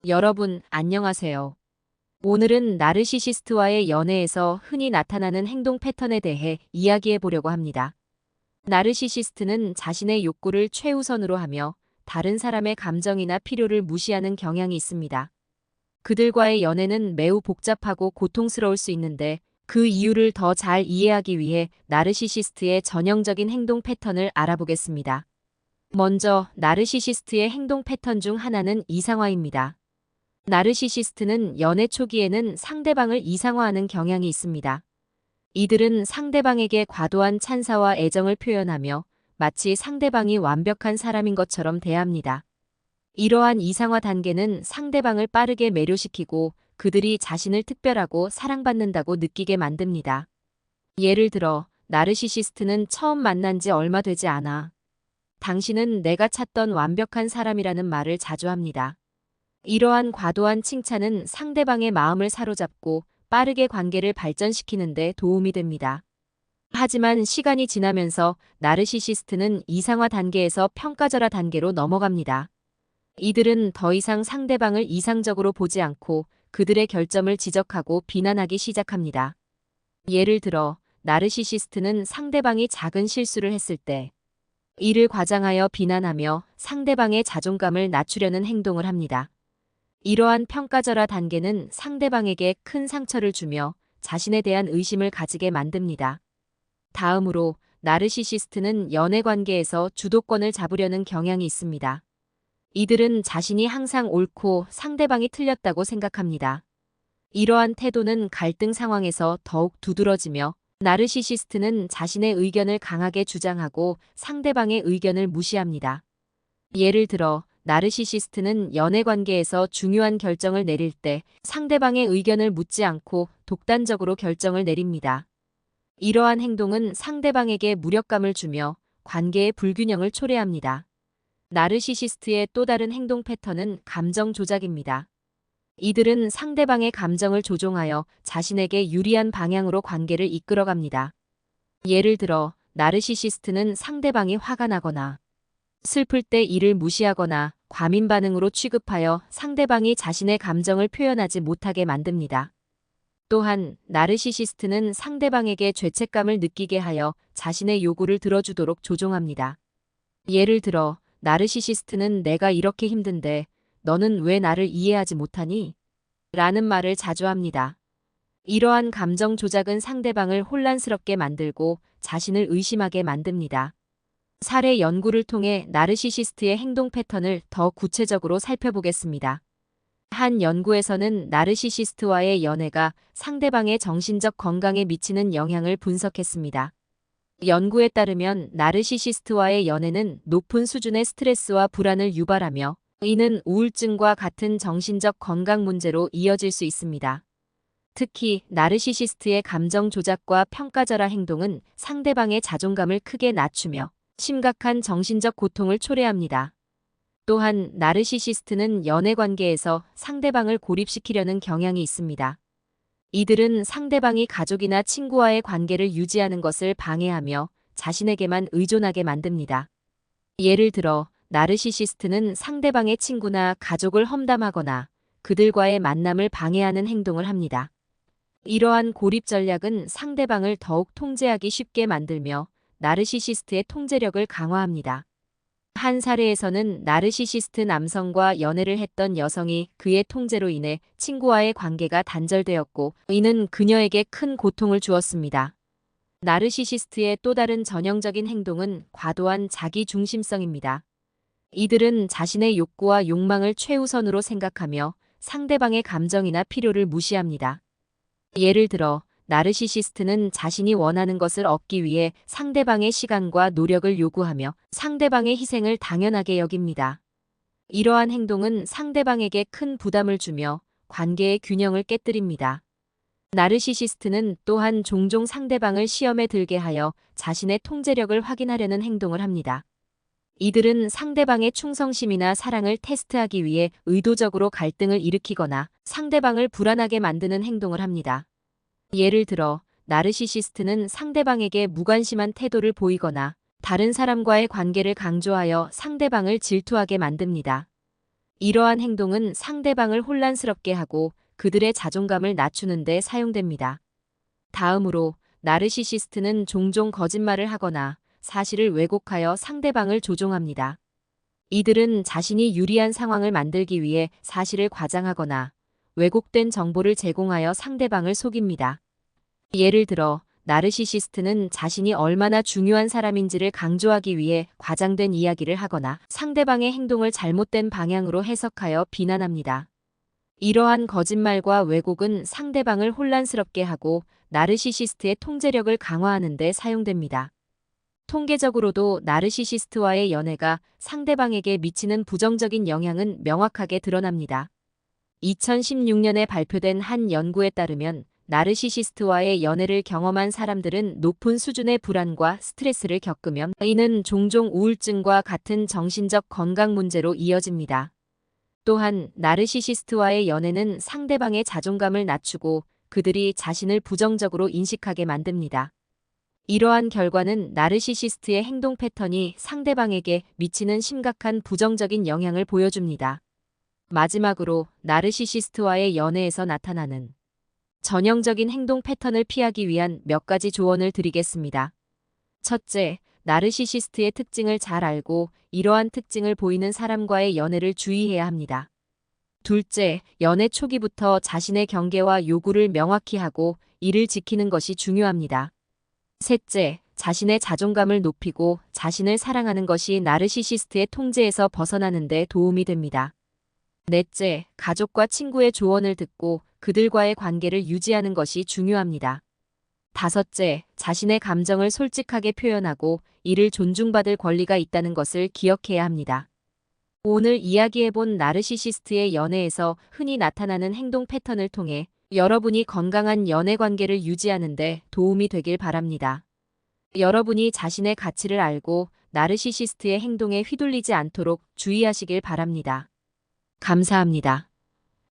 여러분, 안녕하세요. 오늘은 나르시시스트와의 연애에서 흔히 나타나는 행동 패턴에 대해 이야기해 보려고 합니다. 나르시시스트는 자신의 욕구를 최우선으로 하며 다른 사람의 감정이나 필요를 무시하는 경향이 있습니다. 그들과의 연애는 매우 복잡하고 고통스러울 수 있는데 그 이유를 더 잘 이해하기 위해 나르시시스트의 전형적인 행동 패턴을 알아보겠습니다. 먼저 나르시시스트의 행동 패턴 중 하나는 이상화입니다. 나르시시스트는 연애 초기에는 상대방을 이상화하는 경향이 있습니다. 이들은 상대방에게 과도한 찬사와 애정을 표현하며 마치 상대방이 완벽한 사람인 것처럼 대합니다. 이러한 이상화 단계는 상대방을 빠르게 매료시키고 그들이 자신을 특별하고 사랑받는다고 느끼게 만듭니다. 예를 들어, 나르시시스트는 처음 만난 지 얼마 되지 않아. 당신은 내가 찾던 완벽한 사람이라는 말을 자주 합니다. 이러한 과도한 칭찬은 상대방의 마음을 사로잡고 빠르게 관계를 발전시키는 데 도움이 됩니다. 하지만 시간이 지나면서 나르시시스트는 이상화 단계에서 평가절하 단계로 넘어갑니다. 이들은 더 이상 상대방을 이상적으로 보지 않고 그들의 결점을 지적하고 비난하기 시작합니다. 예를 들어, 나르시시스트는 상대방이 작은 실수를 했을 때 이를 과장하여 비난하며 상대방의 자존감을 낮추려는 행동을 합니다. 이러한 평가절하 단계는 상대방에게 큰 상처를 주며 자신에 대한 의심을 가지게 만듭니다. 다음으로 나르시시스트는 연애 관계에서 주도권을 잡으려는 경향이 있습니다. 이들은 자신이 항상 옳고 상대방이 틀렸다고 생각합니다. 이러한 태도는 갈등 상황에서 더욱 두드러지며 나르시시스트는 자신의 의견을 강하게 주장하고 상대방의 의견을 무시합니다. 예를 들어, 나르시시스트는 연애 관계에서 중요한 결정을 내릴 때 상대방의 의견을 묻지 않고 독단적으로 결정을 내립니다. 이러한 행동은 상대방에게 무력감을 주며 관계의 불균형을 초래합니다. 나르시시스트의 또 다른 행동 패턴은 감정 조작입니다. 이들은 상대방의 감정을 조종하여 자신에게 유리한 방향으로 관계를 이끌어갑니다. 예를 들어, 나르시시스트는 상대방이 화가 나거나 슬플 때 이를 무시하거나 과민 반응으로 취급하여 상대방이 자신의 감정을 표현하지 못하게 만듭니다. 또한 나르시시스트는 상대방에게 죄책감을 느끼게 하여 자신의 요구를 들어주도록 조종합니다. 예를 들어, 나르시시스트는 내가 이렇게 힘든데 너는 왜 나를 이해하지 못하니? 라는 말을 자주 합니다. 이러한 감정 조작은 상대방을 혼란스럽게 만들고 자신을 의심하게 만듭니다. 사례 연구를 통해 나르시시스트의 행동 패턴을 더 구체적으로 살펴보겠습니다. 한 연구에서는 나르시시스트와의 연애가 상대방의 정신적 건강에 미치는 영향을 분석했습니다. 연구에 따르면 나르시시스트와의 연애는 높은 수준의 스트레스와 불안을 유발하며 이는 우울증과 같은 정신적 건강 문제로 이어질 수 있습니다. 특히 나르시시스트의 감정 조작과 평가절하 행동은 상대방의 자존감을 크게 낮추며 심각한 정신적 고통을 초래합니다. 또한 나르시시스트는 연애 관계에서 상대방을 고립시키려는 경향이 있습니다. 이들은 상대방이 가족이나 친구와의 관계를 유지하는 것을 방해하며 자신에게만 의존하게 만듭니다. 예를 들어, 나르시시스트는 상대방의 친구나 가족을 험담하거나 그들과의 만남을 방해하는 행동을 합니다. 이러한 고립 전략은 상대방을 더욱 통제하기 쉽게 만들며 나르시시스트의 통제력을 강화합니다. 한 사례에서는 나르시시스트 남성과 연애를 했던 여성이 그의 통제로 인해 친구와의 관계가 단절되었고 이는 그녀에게 큰 고통을 주었습니다. 나르시시스트의 또 다른 전형적인 행동은 과도한 자기 중심성입니다. 이들은 자신의 욕구와 욕망을 최우선으로 생각하며 상대방의 감정이나 필요를 무시합니다. 예를 들어, 나르시시스트는 자신이 원하는 것을 얻기 위해 상대방의 시간과 노력을 요구하며 상대방의 희생을 당연하게 여깁니다. 이러한 행동은 상대방에게 큰 부담을 주며 관계의 균형을 깨뜨립니다. 나르시시스트는 또한 종종 상대방을 시험에 들게 하여 자신의 통제력을 확인하려는 행동을 합니다. 이들은 상대방의 충성심이나 사랑을 테스트하기 위해 의도적으로 갈등을 일으키거나 상대방을 불안하게 만드는 행동을 합니다. 예를 들어, 나르시시스트는 상대방에게 무관심한 태도를 보이거나 다른 사람과의 관계를 강조하여 상대방을 질투하게 만듭니다. 이러한 행동은 상대방을 혼란스럽게 하고 그들의 자존감을 낮추는 데 사용됩니다. 다음으로 나르시시스트는 종종 거짓말을 하거나 사실을 왜곡하여 상대방을 조종합니다. 이들은 자신이 유리한 상황을 만들기 위해 사실을 과장하거나 왜곡된 정보를 제공하여 상대방을 속입니다. 예를 들어 나르시시스트는 자신이 얼마나 중요한 사람인지를 강조하기 위해 과장된 이야기를 하거나 상대방의 행동을 잘못된 방향으로 해석하여 비난합니다. 이러한 거짓말과 왜곡은 상대방을 혼란스럽게 하고 나르시시스트의 통제력을 강화하는 데 사용됩니다. 통계적으로도 나르시시스트와의 연애가 상대방에게 미치는 부정적인 영향은 명확하게 드러납니다. 2016년에 발표된 한 연구에 따르면 나르시시스트와의 연애를 경험한 사람들은 높은 수준의 불안과 스트레스를 겪으며 이는 종종 우울증과 같은 정신적 건강 문제로 이어집니다. 또한 나르시시스트와의 연애는 상대방의 자존감을 낮추고 그들이 자신을 부정적으로 인식하게 만듭니다. 이러한 결과는 나르시시스트의 행동 패턴이 상대방에게 미치는 심각한 부정적인 영향을 보여줍니다. 마지막으로 나르시시스트와의 연애에서 나타나는 전형적인 행동 패턴을 피하기 위한 몇 가지 조언을 드리겠습니다. 첫째, 나르시시스트의 특징을 잘 알고 이러한 특징을 보이는 사람과의 연애를 주의해야 합니다. 둘째, 연애 초기부터 자신의 경계와 요구를 명확히 하고 이를 지키는 것이 중요합니다. 셋째, 자신의 자존감을 높이고 자신을 사랑하는 것이 나르시시스트의 통제에서 벗어나는 데 도움이 됩니다. 넷째, 가족과 친구의 조언을 듣고 그들과의 관계를 유지하는 것이 중요합니다. 다섯째, 자신의 감정을 솔직하게 표현하고 이를 존중받을 권리가 있다는 것을 기억해야 합니다. 오늘 이야기해본 나르시시스트의 연애에서 흔히 나타나는 행동 패턴을 통해 여러분이 건강한 연애 관계를 유지하는 데 도움이 되길 바랍니다. 여러분이 자신의 가치를 알고 나르시시스트의 행동에 휘둘리지 않도록 주의하시길 바랍니다. 감사합니다.